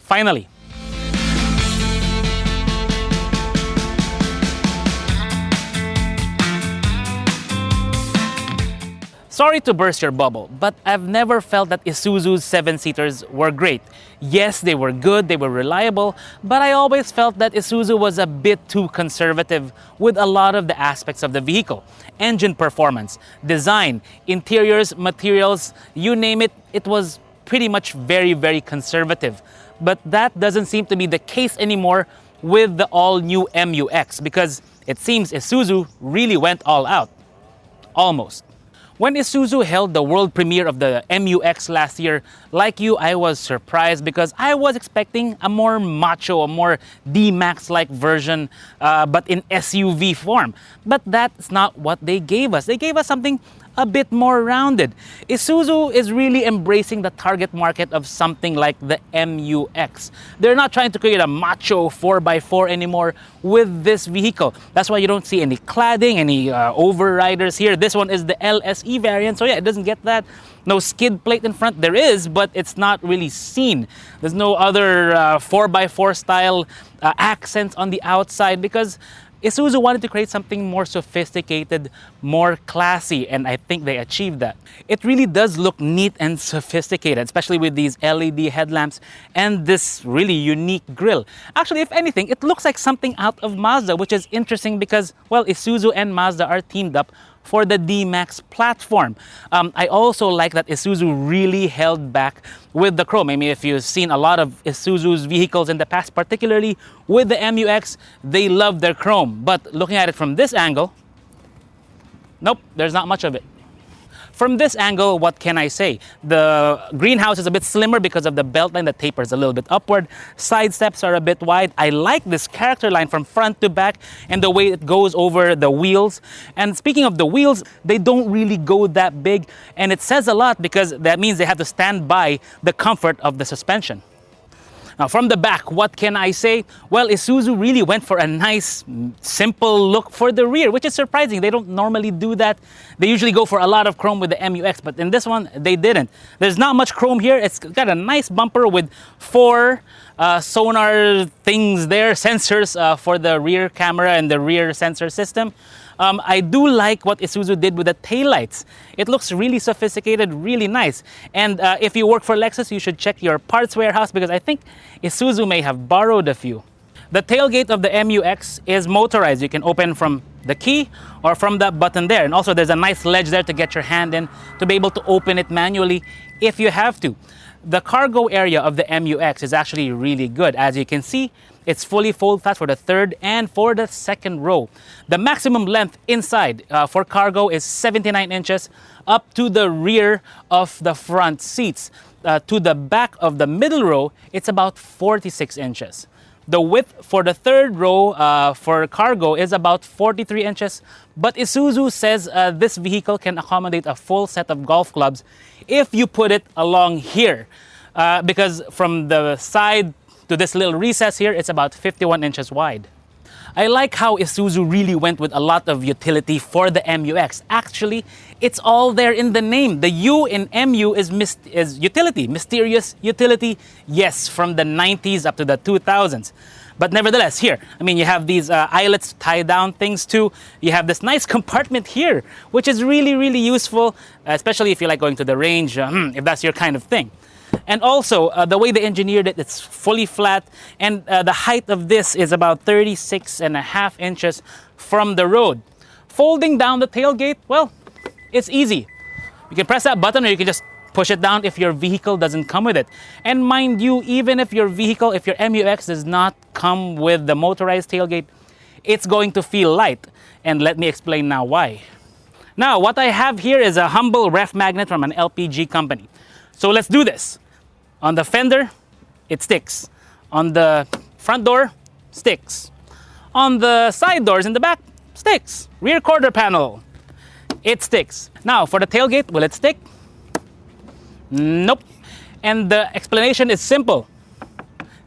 finally. Sorry to burst your bubble, but I've never felt that Isuzu's 7-seaters were great. Yes, they were good, they were reliable, but I always felt that Isuzu was a bit too conservative with a lot of the aspects of the vehicle. Engine performance, design, interiors, materials, you name it, it was pretty much very conservative. But that doesn't seem to be the case anymore with the all-new MU-X because it seems Isuzu really went all out. Almost. When Isuzu held the world premiere of the MU-X last year, like you, I was surprised because I was expecting a more macho, a more D-Max-like version, but in SUV form. But that's not what they gave us. They gave us something a bit more rounded. Isuzu is really embracing the target market of something like the MU-X. They're not trying to create a macho 4x4 anymore with this vehicle. That's why you don't see any cladding, any overriders here. This one is the LSE variant, so yeah, it doesn't get that. No skid plate in front. There is, but it's not really seen. There's no other 4x4 style accents on the outside because Isuzu wanted to create something more sophisticated, more classy, and I think they achieved that. It really does look neat and sophisticated, especially with these LED headlamps and this really unique grille. Actually, if anything, it looks like something out of Mazda, which is interesting because, well, Isuzu and Mazda are teamed up for the D-Max platform. I also like that Isuzu really held back with the chrome. I mean, if you've seen a lot of Isuzu's vehicles in the past, particularly with the MU-X, they love their chrome. But looking at it from this angle, nope, there's not much of it. From this angle, what can I say? The greenhouse is a bit slimmer because of the belt line that tapers a little bit upward. Side steps are a bit wide. I like this character line from front to back and the way it goes over the wheels. And speaking of the wheels, they don't really go that big. And it says a lot because that means they have to stand by the comfort of the suspension. Now from the back, what can I say? Well, Isuzu really went for a nice, simple look for the rear, which is surprising. They don't normally do that. They usually go for a lot of chrome with the MU-X, but in this one, they didn't. There's not much chrome here. It's got a nice bumper with 4 sonar things there, sensors for the rear camera and the rear sensor system. I do like what Isuzu did with the taillights. It looks really sophisticated, really nice. And if you work for Lexus, you should check your parts warehouse because I think Isuzu may have borrowed a few. The tailgate of the MU-X is motorized. You can open from the key or from that button there. And also there's a nice ledge there to get your hand in to be able to open it manually if you have to. The cargo area of the MU-X is actually really good. As you can see, it's fully fold flat for the third and for the second row. The maximum length inside for cargo is 79 inches up to the rear of the front seats. To the back of the middle row, it's about 46 inches. The width for the third row for cargo is about 43 inches, but Isuzu says this vehicle can accommodate a full set of golf clubs if you put it along here. Because from the side to this little recess here, it's about 51 inches wide. I like how Isuzu really went with a lot of utility for the MU-X. Actually, it's all there in the name. The U in MU is utility, mysterious utility. Yes, from the 90s up to the 2000s. But nevertheless, here, I mean, you have these eyelets to tie down things too. You have this nice compartment here, which is really useful, especially if you like going to the range, if that's your kind of thing. And also, the way they engineered it, it's fully flat, and the height of this is about 36.5 inches from the road. Folding down the tailgate, well, it's easy. You can press that button or you can just push it down if your vehicle doesn't come with it. And mind you, even if your vehicle, if your MU-X does not come with the motorized tailgate, it's going to feel light. And let me explain now why. Now, what I have here is a humble ref magnet from an LPG company. So let's do this. On the fender, it sticks. On the front door, sticks. On the side doors in the back, sticks. Rear quarter panel, it sticks. Now, for the tailgate, will it stick? Nope. And the explanation is simple.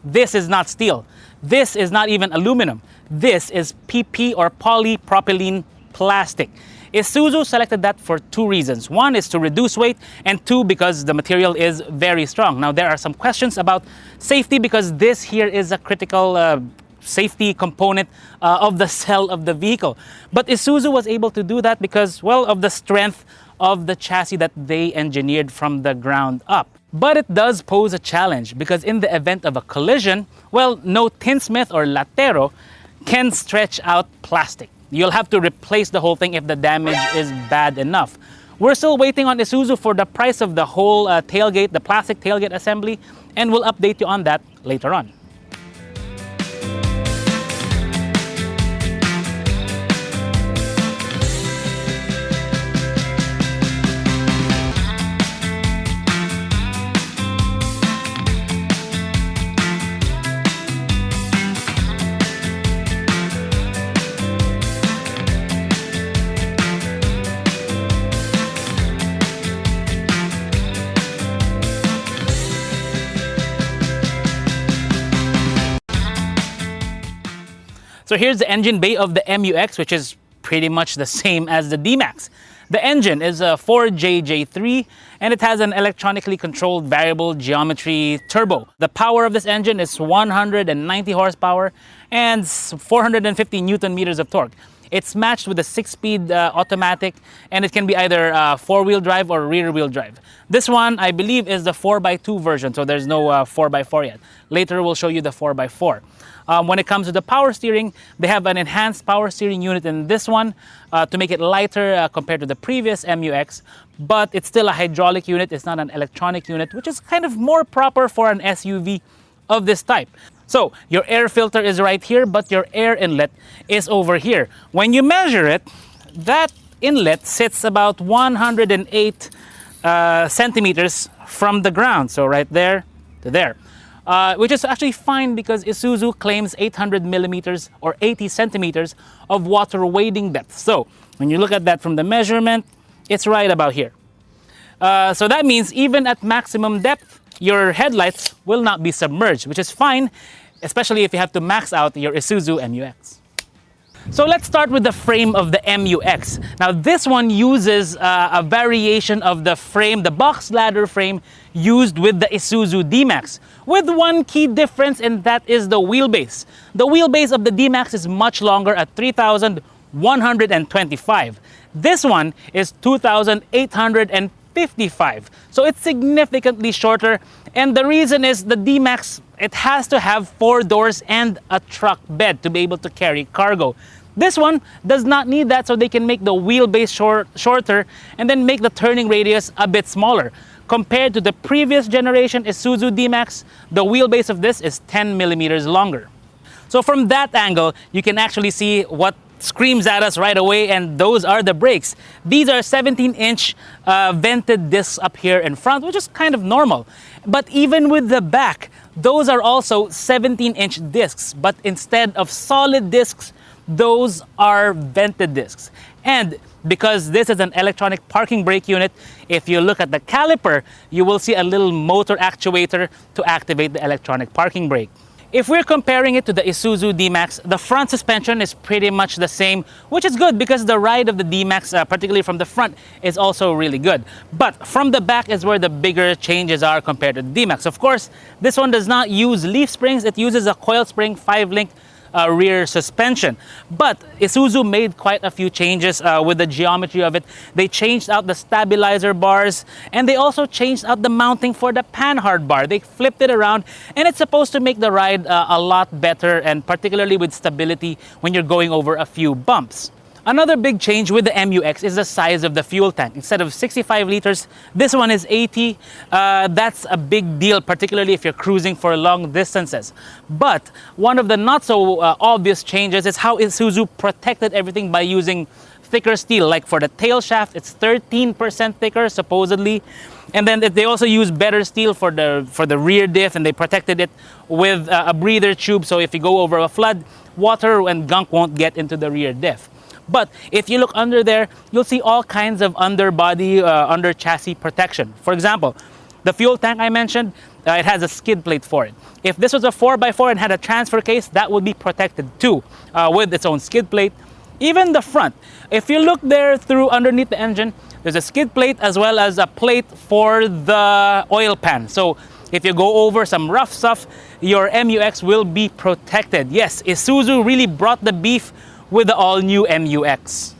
This is not steel. This is not even aluminum. This is PP or polypropylene plastic. Isuzu selected that for two reasons. One is to reduce weight, and two, because the material is very strong. Now, there are some questions about safety because this here is a critical safety component of the cell of the vehicle. But Isuzu was able to do that because, well, of the strength of the chassis that they engineered from the ground up. But it does pose a challenge because in the event of a collision, well, no tinsmith or latero can stretch out plastic. You'll have to replace the whole thing if the damage is bad enough. We're still waiting on Isuzu for the price of the whole tailgate, the plastic tailgate assembly, and we'll update you on that later on. So here's the engine bay of the MUX, which is pretty much the same as the D-Max. The engine is a 4JJ3 and it has an electronically controlled variable geometry turbo. The power of this engine is 190 horsepower and 450 Newton meters of torque. It's matched with a 6-speed automatic, and it can be either 4-wheel drive or rear-wheel drive. This one, I believe, is the 4x2 version, so there's no 4x4 yet. Later, we'll show you the 4x4. When it comes to the power steering, they have an enhanced power steering unit in this one to make it lighter compared to the previous MUX, but it's still a hydraulic unit. It's not an electronic unit, which is kind of more proper for an SUV of this type. So your air filter is right here, but your air inlet is over here. When you measure it, that inlet sits about 108 centimeters from the ground. So right there to there. Which is actually fine because Isuzu claims 800 millimeters or 80 centimeters of water wading depth. So when you look at that from the measurement, it's right about here. So that means even at maximum depth, your headlights will not be submerged, which is fine, especially if you have to max out your Isuzu MUX. So let's start with the frame of the MUX. Now this one uses a variation of the frame, the box ladder frame used with the Isuzu D-Max, with one key difference, and that is the wheelbase. The wheelbase of the D-Max is much longer at 3,125. This one is 2,855. So it's significantly shorter, and the reason is the D-Max, it has to have 4 doors and a truck bed to be able to carry cargo. This one does not need that, so they can make the wheelbase shorter and then make the turning radius a bit smaller. Compared to the previous generation Isuzu D-Max, the wheelbase of this is 10 millimeters longer. So from that angle, you can actually see what screams at us right away, and those are the brakes. These are 17-inch vented discs up here in front, which is kind of normal. But even with the back, those are also 17-inch discs, but instead of solid discs, those are vented discs. And because this is an electronic parking brake unit, if you look at the caliper, you will see a little motor actuator to activate the electronic parking brake. If we're comparing it to the Isuzu D-Max, the front suspension is pretty much the same, which is good because the ride of the D-Max, particularly from the front, is also really good. But from the back is where the bigger changes are compared to the D-Max. Of course, this one does not use leaf springs. It uses a coil spring 5-link rear suspension. But Isuzu made quite a few changes with the geometry of it. They changed out the stabilizer bars, and they also changed out the mounting for the panhard bar. They flipped it around, and it's supposed to make the ride a lot better, and particularly with stability when you're going over a few bumps. Another big change with the MUX is the size of the fuel tank. Instead of 65 liters, this one is 80. That's a big deal, particularly if you're cruising for long distances. But one of the not so obvious changes is how Isuzu protected everything by using thicker steel. Like for the tail shaft, it's 13% thicker, supposedly. And then they also use better steel for the rear diff, and they protected it with a breather tube. So if you go over a flood, water and gunk won't get into the rear diff. But if you look under there, you'll see all kinds of underbody, under chassis protection. For example, the fuel tank I mentioned, it has a skid plate for it. If this was a 4x4 and had a transfer case, that would be protected too with its own skid plate. Even the front, if you look there through underneath the engine, there's a skid plate as well as a plate for the oil pan. So if you go over some rough stuff, your MUX will be protected. Yes, Isuzu really brought the beef with the all-new MUX.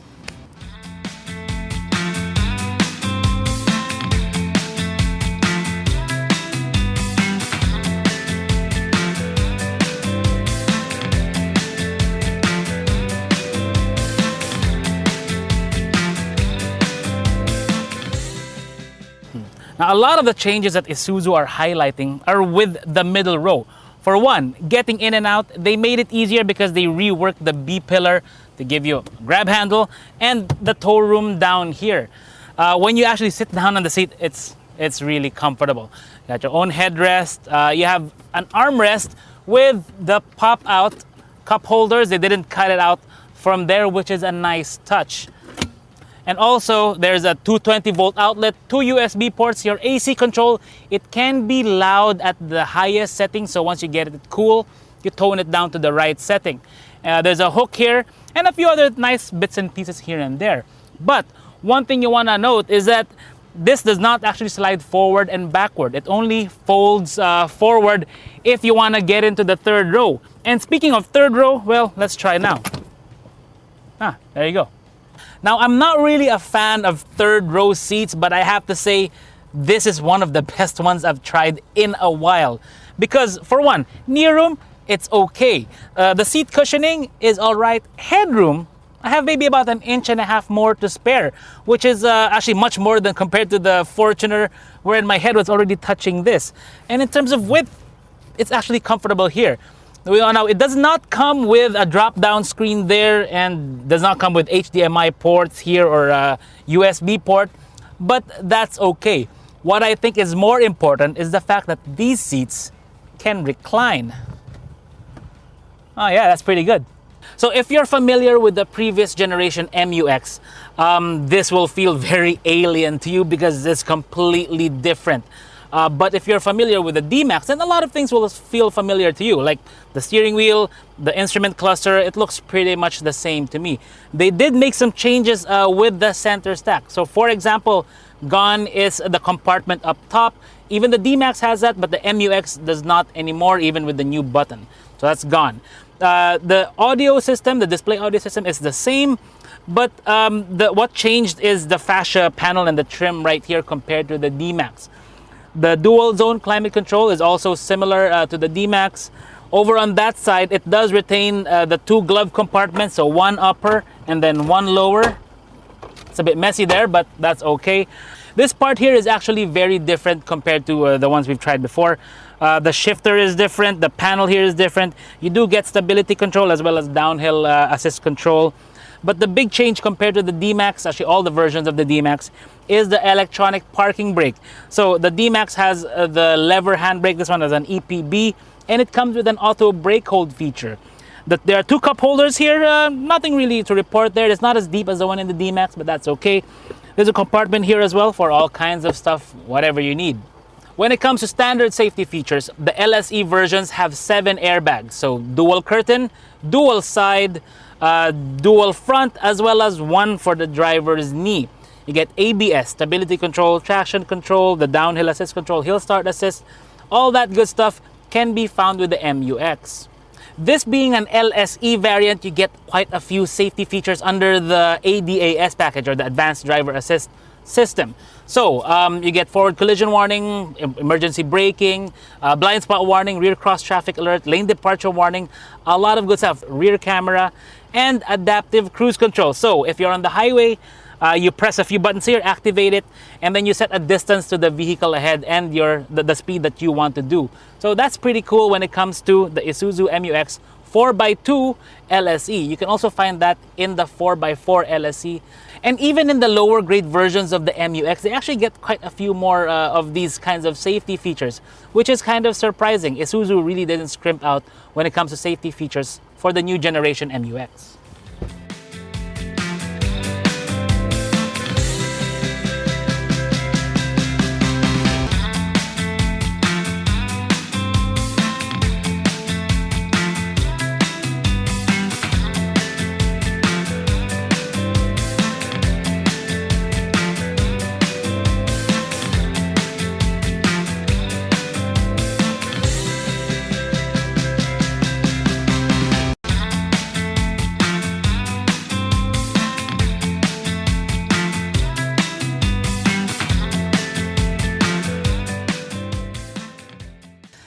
Now, a lot of the changes that Isuzu are highlighting are with the middle row. For one, getting in and out, they made it easier because they reworked the B-pillar to give you a grab handle and the tow room down here. When you actually sit down on the seat, it's really comfortable. You got your own headrest. You have an armrest with the pop-out cup holders. They didn't cut it out from there, which is a nice touch. And also, there's a 220-volt outlet, 2 USB ports, your AC control. It can be loud at the highest setting, so once you get it cool, you tone it down to the right setting. There's a hook here, and a few other nice bits and pieces here and there. But one thing you want to note is that this does not actually slide forward and backward. It only folds forward if you want to get into the third row. And speaking of third row, well, let's try now. There you go. Now, I'm not really a fan of third row seats, but I have to say this is one of the best ones I've tried in a while. Because for one, knee room, it's okay. The seat cushioning is all right. Headroom, I have maybe about 1.5 inches more to spare, which is actually much more than compared to the Fortuner, wherein my head was already touching this. And in terms of width, it's actually comfortable here. Now, it does not come with a drop-down screen there and does not come with HDMI ports here or a USB port, but that's okay. What I think is more important is the fact that these seats can recline. Oh yeah, that's pretty good. So if you're familiar with the previous generation MUX, this will feel very alien to you because it's completely different. But if you're familiar with the D-Max, then a lot of things will feel familiar to you, like the steering wheel, the instrument cluster. It looks pretty much the same to me. They did make some changes with the center stack. So for example, gone is the compartment up top. Even the D-Max has that, but the MUX does not anymore, even with the new button. So that's gone. The audio system, the display audio system is the same, but what changed is the fascia panel and the trim right here compared to the D-Max. The dual zone climate control is also similar to the D-Max. Over on that side, it does retain the 2 glove compartments, so 1 upper and then 1 lower. It's a bit messy there, but that's okay. This part here is actually very different compared to the ones we've tried before. The shifter is different, the panel here is different. You do get stability control as well as downhill assist control. But the big change compared to the D-Max, actually all the versions of the D-Max, is the electronic parking brake. So the D-Max has the lever handbrake, this one has an EPB, and it comes with an auto brake hold feature. There are 2 cup holders here, nothing really to report there. It's not as deep as the one in the D-Max, but that's okay. There's a compartment here as well for all kinds of stuff, whatever you need. When it comes to standard safety features, the LSE versions have 7 airbags. So dual curtain, dual side, dual front, as well as 1 for the driver's knee. You get ABS, stability control, traction control, the downhill assist control, hill start assist. All that good stuff can be found with the MUX. This being an LSE variant, you get quite a few safety features under the ADAS package, or the Advanced Driver Assist System. So you get forward collision warning, emergency braking, blind spot warning, rear cross traffic alert, lane departure warning, a lot of good stuff, rear camera, and adaptive cruise control. So if you're on the highway, you press a few buttons here, activate it, and then you set a distance to the vehicle ahead and the speed that you want to do. So that's pretty cool when it comes to the Isuzu MUX 4x2 LSE. You can also find that in the 4x4 LSE. And even in the lower grade versions of the MUX, they actually get quite a few more of these kinds of safety features, which is kind of surprising. Isuzu really didn't scrimp out when it comes to safety features for the new generation MUX.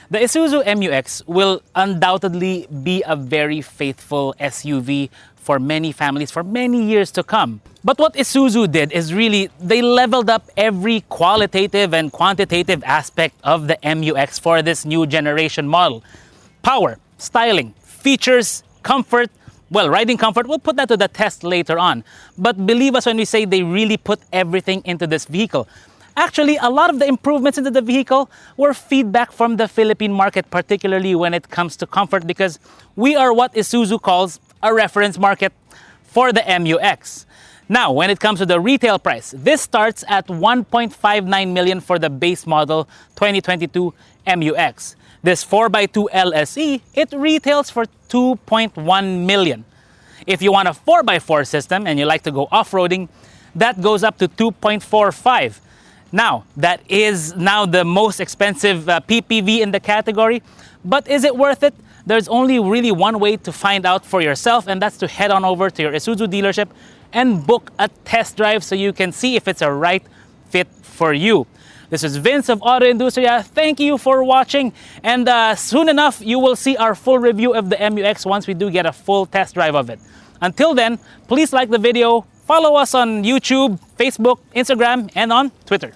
The Isuzu MU-X will undoubtedly be a very faithful SUV for many families for many years to come. But what Isuzu did is really, they leveled up every qualitative and quantitative aspect of the MU-X for this new generation model. Power, styling, features, comfort, well, riding comfort, we'll put that to the test later on. But believe us when we say they really put everything into this vehicle. Actually, a lot of the improvements into the vehicle were feedback from the Philippine market, particularly when it comes to comfort, because we are what Isuzu calls a reference market for the MU-X. Now, when it comes to the retail price, this starts at 1.59 million for the base model 2022 MU-X. This 4x2 LSE, it retails for 2.1 million. If you want a 4x4 system and you like to go off-roading, that goes up to 2.45. Now, that is now the most expensive PPV in the category, but is it worth it? There's only really one way to find out for yourself, and that's to head on over to your Isuzu dealership and book a test drive so you can see if it's a right fit for you. This is Vince of Auto Industria. Thank you for watching, and soon enough you will see our full review of the MU-X once we do get a full test drive of it. Until then, please like the video, follow us on YouTube, Facebook, Instagram, and on Twitter.